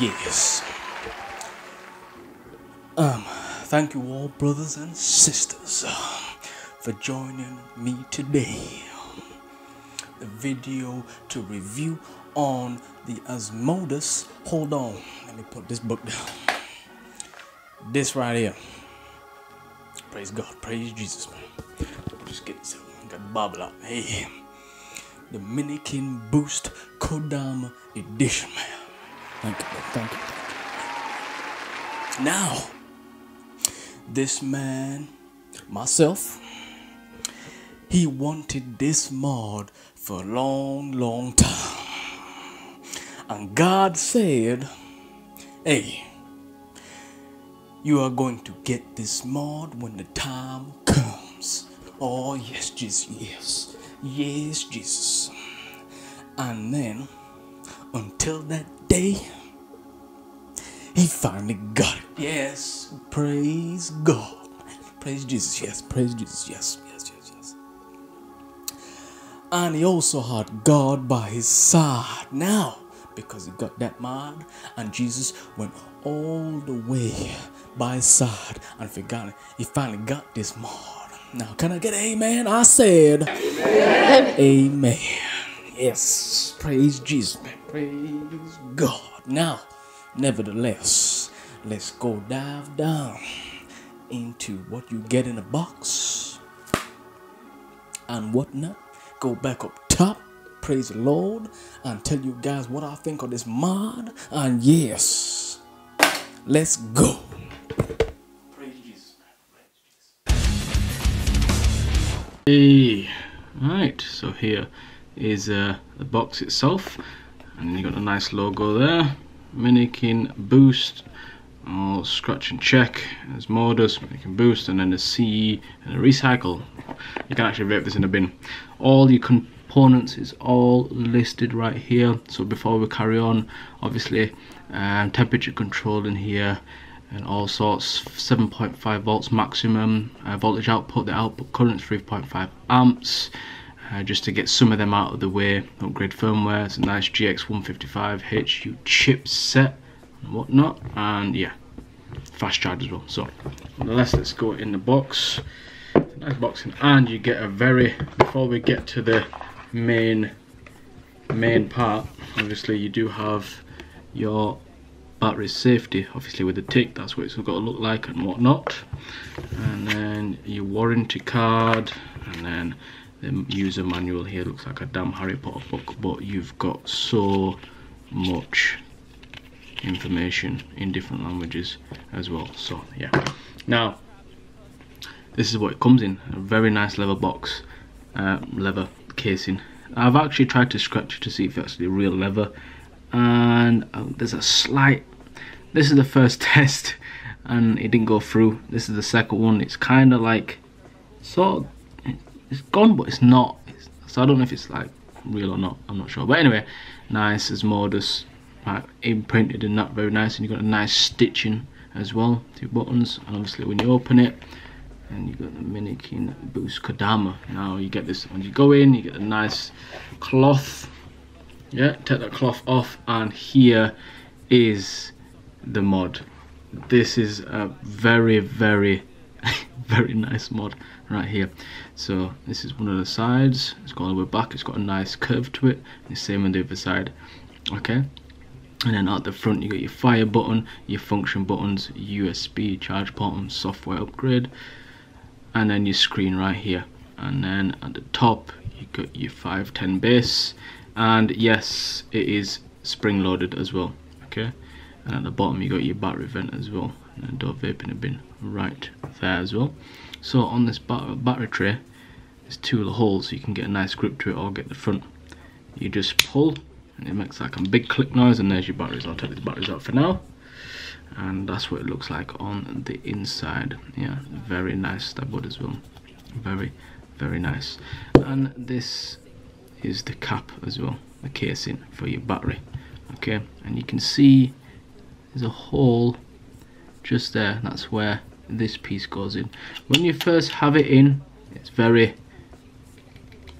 Yes. Thank you all, brothers and sisters, for joining me today. The video to review on the Asmodus. Hold on, let me put this book down. This right here. Praise God, praise Jesus, man. Just get this, got the Bible out. Hey, the Minikin Boost Kodama Edition, man. Thank you, thank you, thank you. Now, this man, myself, he wanted this mod for a long time. And God said, hey, you are going to get this mod when the time comes. Oh, yes, Jesus, yes. Yes, Jesus. And then, until that day, he finally got it. Yes, praise God. Praise Jesus, yes. Praise Jesus, yes. Yes, yes, yes. And he also had God by his side now, because he got that mod, and Jesus went all the way by his side and forgot it. He finally got this mod. Now, can I get an amen? I said amen. Amen. Yes, praise Jesus, man. Praise God. Now, nevertheless, let's go dive down into what you get in a box and whatnot. Go back up top, praise the Lord, and tell you guys what I think of this mod. And yes, let's go. Praise Jesus, man. Praise Jesus. Hey, right, so here is the box itself, and you got a nice logo there. Minikin Boost, all scratch and check. There's Asmodus, Minikin Boost, and then the CE and the recycle. You can actually vape this in a bin. All your components is all listed right here. So before we carry on, obviously temperature control in here and all sorts. 7.5 volts maximum voltage output. The output current is 3.5 amps. Just to get some of them out of the way. Upgrade firmware. It's a nice GX155HU chipset and whatnot, and yeah, fast charge as well. So let's go in the box. It's a nice boxing, and you get a very, before we get to the main part, obviously you do have your battery safety, obviously with the tick. That's what it's got to look like and whatnot, and then your warranty card, and then the user manual here. Looks like a damn Harry Potter book, but you've got so much information in different languages as well. So yeah, now this is what it comes in. A very nice leather box, leather casing. I've actually tried to scratch it to see if it's actually real leather, and there's a slight, this is the first test and it didn't go through. This is the second one. It's kind of like sort of, it's gone, but it's not. So I don't know if it's like real or not. I'm not sure. But anyway, nice Asmodus, like imprinted in that, very nice. And you got a nice stitching as well. 2 buttons, and obviously when you open it, and you got the Minikin Boost Kodama. Now you get this when you go in. You get a nice cloth. Yeah, take that cloth off, and here is the mod. This is a very very nice mod right here. So this is one of the sides. It's got all the way back. It's got a nice curve to it. And the same on the other side. Okay. And then at the front you got your fire button, your function buttons, USB charge port, and software upgrade, and then your screen right here. And then at the top you got your 510 base, and yes, it is spring loaded as well. Okay. And at the bottom you got your battery vent as well, and then don't vape in a bin right there as well. So on this battery tray, there's 2 little holes, so you can get a nice grip to it, or get the front. You just pull, and it makes like a big click noise, and there's your batteries. I'll take these batteries out for now, and that's what it looks like on the inside. Yeah, very nice stud as well. Very nice. And this is the cap as well, the casing for your battery. Okay, and you can see there's a hole just there. That's where this piece goes in. When you first have it in, it's very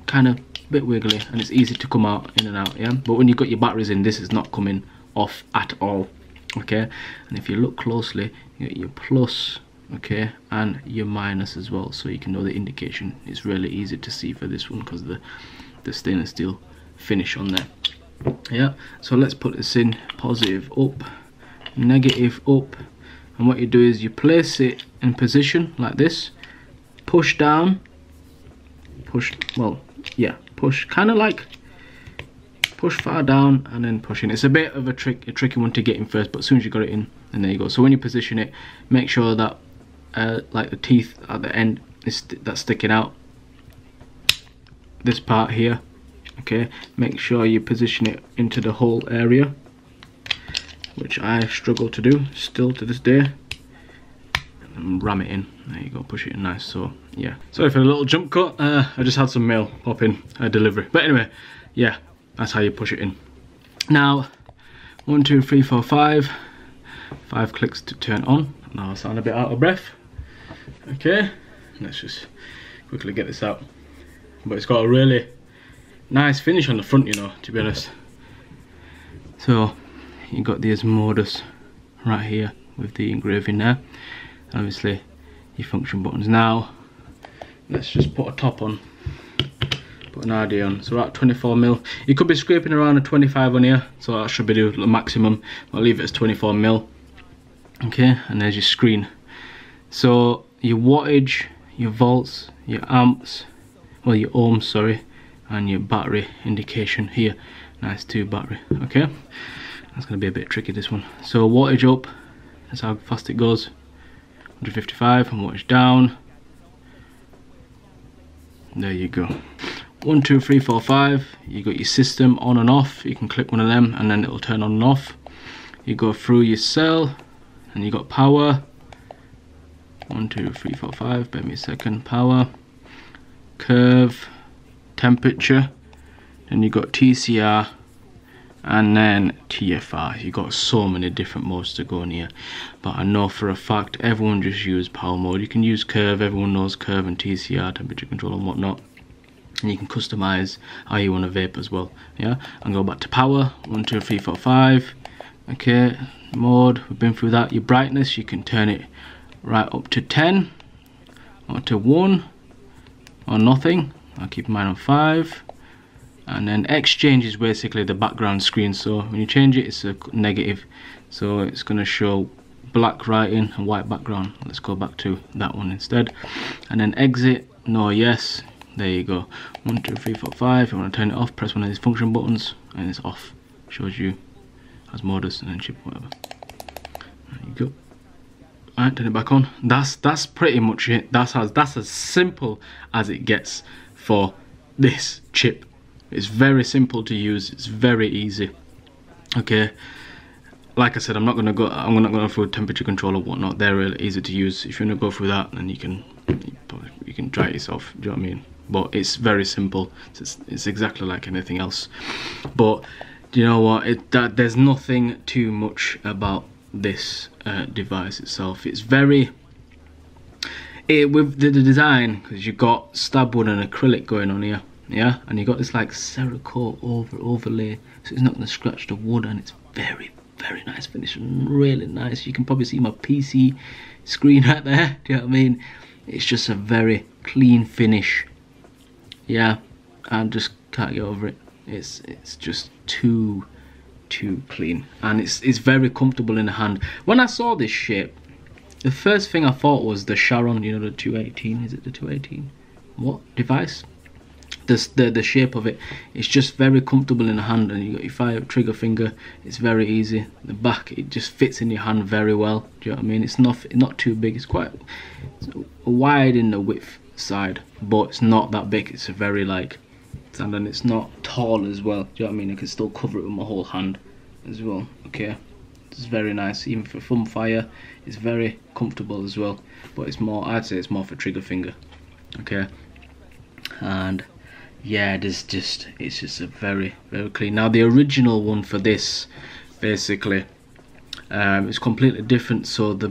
kind of bit wiggly, and it's easy to come out in and out. Yeah, but when you've got your batteries in, this is not coming off at all. okay? And if you look closely, you get your plus, okay, and your minus as well, so you can know the indication. It's really easy to see for this one because the stainless steel finish on there. Yeah, so let's put this in. Positive up, negative up, and what you do is you place it in position like this, push down, push, well, yeah, push, kind of like push far down and then push in. It's a bit of a tricky one to get in first, but as soon as you got it in, and there you go. So when you position it, make sure that like the teeth at the end that's sticking out, this part here, okay, make sure you position it into the whole area, which I struggle to do still to this day, and ram it in. There you go, push it in nice. So yeah, sorry for a little jump cut. I just had some mail pop in, a delivery, but anyway, yeah, that's how you push it in. Now 1 2 3 4 5 clicks to turn on. Now I sound a bit out of breath. Okay, let's just quickly get this out. But it's got a really nice finish on the front, you know, to be honest. So you got the Asmodus right here with the engraving there, and obviously your function buttons. Now let's just put a top on, put an RD on. So we're at 24mm. You could be scraping around a 25 on here, so that should be the maximum. I'll leave it as 24mm. Okay, and there's your screen. So your wattage, your volts, your amps, well, your ohms, sorry, and your battery indication here. Nice 2 battery. Okay, that's gonna be a bit tricky, this one. So wattage up, that's how fast it goes, 155, and wattage down, there you go. 1 2 3 4 5, you got your system on and off. You can click one of them and then it'll turn on and off. You go through your cell and you got power, 1 2 3 4 5, bear me a second, power, curve, temperature, then you got TCR, and then TFR. You got so many different modes to go in here, but I know for a fact everyone just use power mode. You can use curve, everyone knows curve and TCR, temperature control and whatnot, and you can customize how you want to vape as well. Yeah, and go back to power, 1 2 3 4 5. Okay, mode, we've been through that. Your brightness, you can turn it right up to 10 or to 1 or nothing. I'll keep mine on 5. And then exchange is basically the background screen, so when you change it, it's a negative, so it's going to show black writing and white background. Let's go back to that one instead. And then exit, no, yes, there you go. 1 2 3 4 5. If you want to turn it off, press one of these function buttons and it's off. Shows you Asmodus and then chip, whatever. There you go. Alright, turn it back on. That's pretty much it. That's as simple as it gets for this chip. It's very simple to use. It's very easy. Okay, like I said, I'm not gonna go through temperature control or whatnot. They're really easy to use. If you wanna go through that, then you can try it yourself. Do you know what I mean? But it's very simple. It's exactly like anything else. But do you know what? There's nothing too much about this device itself. It's very with the design, because you've got stab wood and acrylic going on here. Yeah, and you got this like Cerakote overlay, so it's not going to scratch the wood, and it's very nice finish, really nice. You can probably see my PC screen right there. Do you know what I mean? It's just a very clean finish. Yeah, I just can't get over it. It's just too clean, and it's very comfortable in the hand. When I saw this shape, the first thing I thought was the Sharon, you know, the 218. Is it the 218? What device? The shape of it, it's just very comfortable in the hand, and you got your fire trigger finger. It's very easy. The back, it just fits in your hand very well. Do you know what I mean? It's not too big. It's quite wide in the width side, but it's not that big. It's a very like, and then it's not tall as well. Do you know what I mean? I can still cover it with my whole hand as well. Okay, it's very nice. Even for thumb fire, it's very comfortable as well. But it's more, I'd say it's more for trigger finger. Okay, and yeah, it's just a very clean. Now the original one for this, basically, is completely different. So the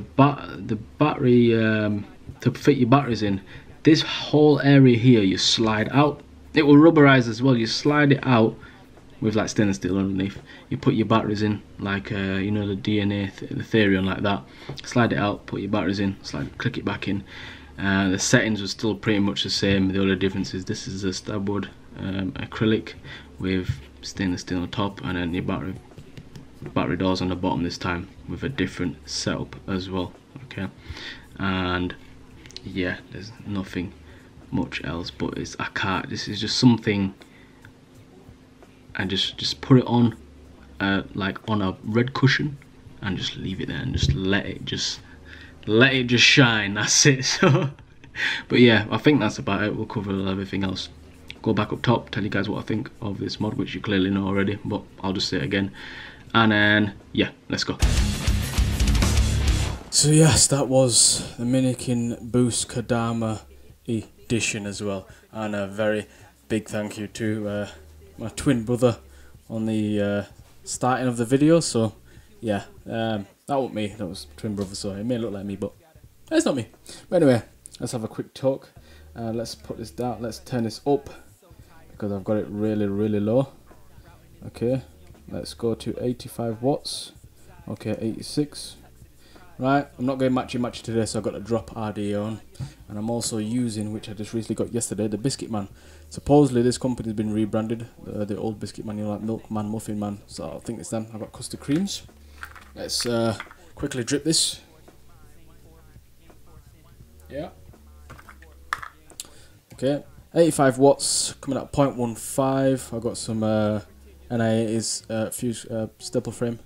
battery, to fit your batteries in, this whole area here, you slide out. It will rubberize as well. You slide it out, with like stainless steel underneath. You put your batteries in, like you know, the DNA, the Therion, like that. Slide it out, put your batteries in, click it back in. The settings are still pretty much the same. The only difference is this is a stabwood acrylic with stainless steel on the top, and then your battery doors on the bottom this time with a different setup as well. Okay, and yeah, there's nothing much else, but it's, I can't, this is just something, and just put it on like on a red cushion and just leave it there and just let it just shine. That's it. So but yeah, I think that's about it. We'll cover everything else. Go back up top, tell you guys what I think of this mod, which you clearly know already, but I'll just say it again, and then yeah, let's go. So yes, that was the Minikin Boost Kodama edition as well, and a very big thank you to my twin brother on the starting of the video. So yeah, that wasn't me, that was twin brother, so it may look like me, but it's not me. But anyway, let's have a quick talk. Let's put this down, let's turn this up because I've got it really low. Okay, let's go to 85 watts. Okay, 86. Right, I'm not going matchy today, so I've got to drop RDA on, and I'm also using, which I just recently got yesterday, the Biscuit Man. Supposedly this company's been rebranded, the old Biscuit Man, you know, like Milk Man, Muffin Man, so I think it's them. I've got custard creams. Let's quickly drip this. Yeah. Okay, 85 watts, coming at 0.15. I've got some NIA's fuse staple frame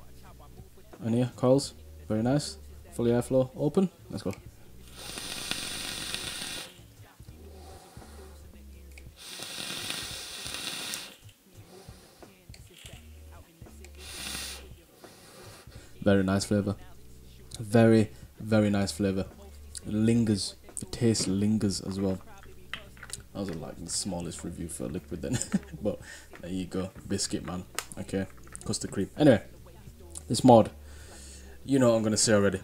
on here, coils, very nice. Fully airflow open. Let's go. Very nice flavour. Very nice flavour. It lingers. The taste lingers as well. That was like the smallest review for liquid then. But there you go. Biscuit Man. Okay. Custard cream. Anyway, this mod, you know what I'm going to say already.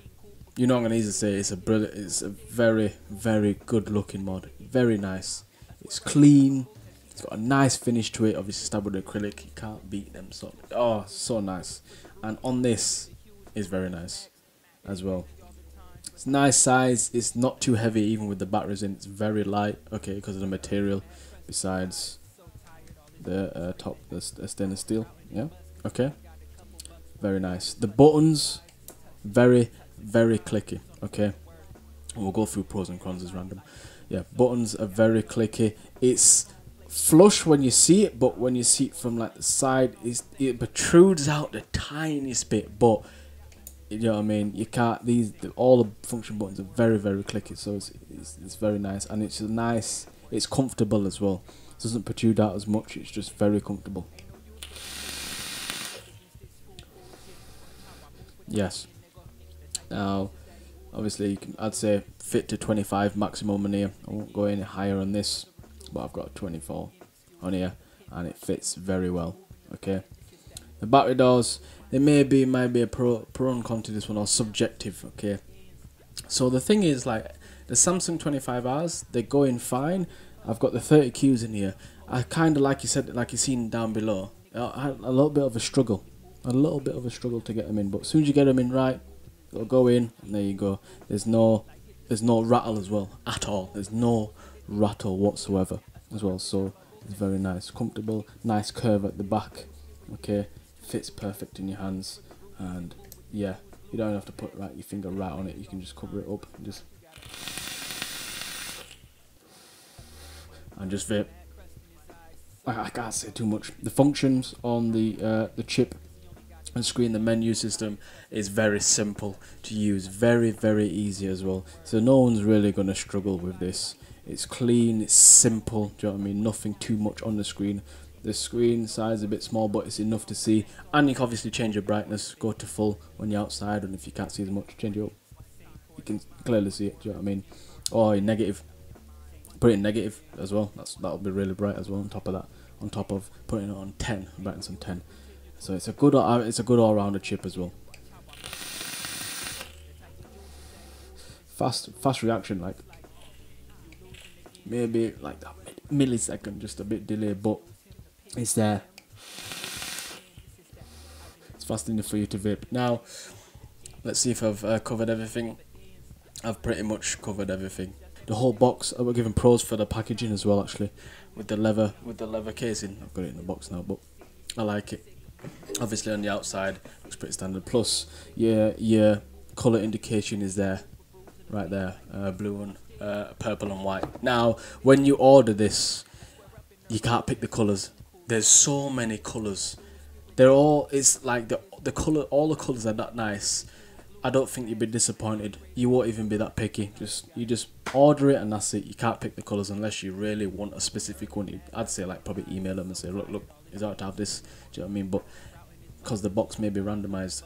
You know I'm going to easily say it's a very good looking mod. Very nice. It's clean. It's got a nice finish to it. Obviously stabbed with acrylic. You can't beat them. So, oh, so nice. And on this is very nice as well. It's nice size. It's not too heavy even with the batteries in. It's very light. Okay, because of the material. Besides the top, the stainless steel. Yeah. Okay. Very nice. The buttons, very clicky. Okay, and we'll go through pros and cons as random. Yeah, buttons are very clicky. It's flush when you see it, but when you see it from like the side, it protrudes out the tiniest bit. But you know what I mean, you can't, all the function buttons are very clicky, so it's very nice, and it's nice, it's comfortable as well. It doesn't protrude out as much, it's just very comfortable. Yes. Now, obviously, I'd say fit to 25 maximum on here. I won't go any higher on this, but I've got 24 on here, and it fits very well. Okay. The battery doors, they might be a pro and con to this one, or subjective. Okay. So the thing is, like the Samsung 25Rs, they go in fine. I've got the 30Qs in here. I kind of, like you said, like you've seen down below, I had a little bit of a struggle. To get them in, but as soon as you get them in right, they'll go in, and there you go. There's no rattle as well at all. There's no rattle whatsoever as well. So it's very nice, comfortable, nice curve at the back. Okay, fits perfect in your hands, and yeah, you don't have to put your finger right on it. You can just cover it up and just vape. I can't say too much. The functions on the chip and screen, the menu system is very simple to use, very easy as well, so no one's really going to struggle with this. It's clean, it's simple, do you know what I mean? Nothing too much on the screen. The screen size is a bit small, but it's enough to see, and you can obviously change your brightness, go to full when you're outside, and if you can't see as much, change it up. You can clearly see it, do you know what I mean? Or in negative, put it in negative as well, that'll be really bright as well on top of that, on top of putting it on 10, brightness on 10. So it's a good all-rounder chip as well. Fast reaction, like maybe like that millisecond, just a bit delayed, but it's there. It's fast enough for you to vape. Now, let's see if I've covered everything. I've pretty much covered everything. The whole box, I was giving pros for the packaging as well, actually, with the leather casing. I've got it in the box now, but I like it. Obviously on the outside, looks pretty standard. Plus, yeah, colour indication is there, right there, blue and purple and white. Now, when you order this, you can't pick the colours. There's so many colours. It's like the colour, all the colours are that nice. I don't think you'd be disappointed. You won't even be that picky. You just order it and that's it. You can't pick the colours unless you really want a specific one. I'd say like probably email them and say, look, is it alright to have this? Do you know what I mean? But because the box may be randomised,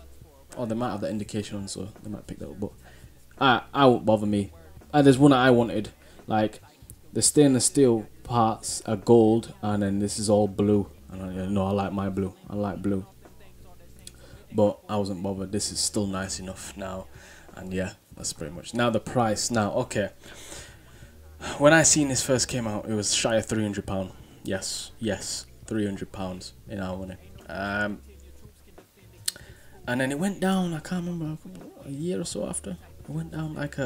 or they might have that indication on, so they might pick that up. But I won't bother me. There's one that I wanted, like the stainless steel parts are gold, and then this is all blue. And I like my blue. I like blue. But I wasn't bothered. This is still nice enough now. And yeah, that's pretty much. Now the price. Now, okay. When I seen this first came out, it was shy of £300. Yes, £300 in our money. And then it went down, I can't remember, a year or so after. It went down like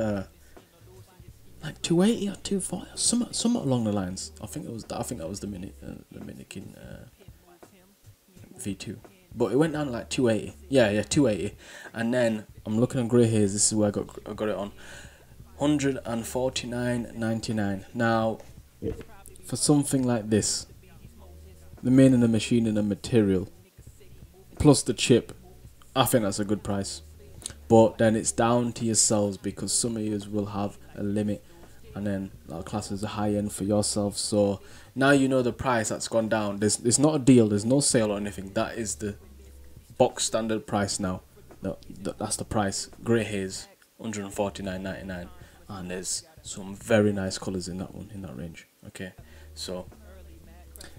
280 or 240, somewhat along the lines. I think that was the minikin V2. But it went down to like 280. Yeah, 280. And then I'm looking at grey hairs. This is where I got it on. £149.99. Now, for something like this, the main and the machine and the material, plus the chip, I think that's a good price. But then it's down to yourselves, because some of you will have a limit, and then that class is a high end for yourself. So now you know the price that's gone down. There's not a deal, there's no sale or anything. That is the box standard price now. That's the price. Grey haze, £149.99, and there's some very nice colours in that one, in that range. Okay, so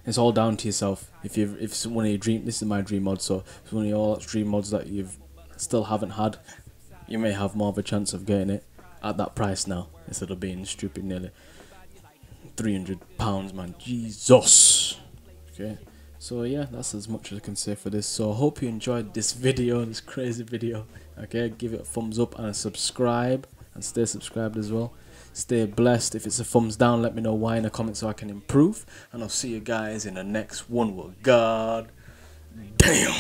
it's all down to yourself. If it's one of your dream, this is my dream mod. So if it's one of your dream mods that you've still haven't had, you may have more of a chance of getting it at that price now, instead of being stupid nearly £300, man. Jesus. Okay, so yeah, that's as much as I can say for this. So I hope you enjoyed this video, this crazy video. Okay, give it a thumbs up and a subscribe, and stay subscribed as well. Stay blessed. If it's a thumbs down, let me know why in the comments so I can improve, and I'll see you guys in the next one. With God damn.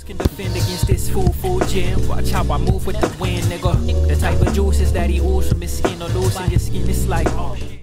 Can defend against this full gym. Watch how I move with the wind, nigga. The type of juices that he oozes from his skin or losing your skin. It's like, oh shit.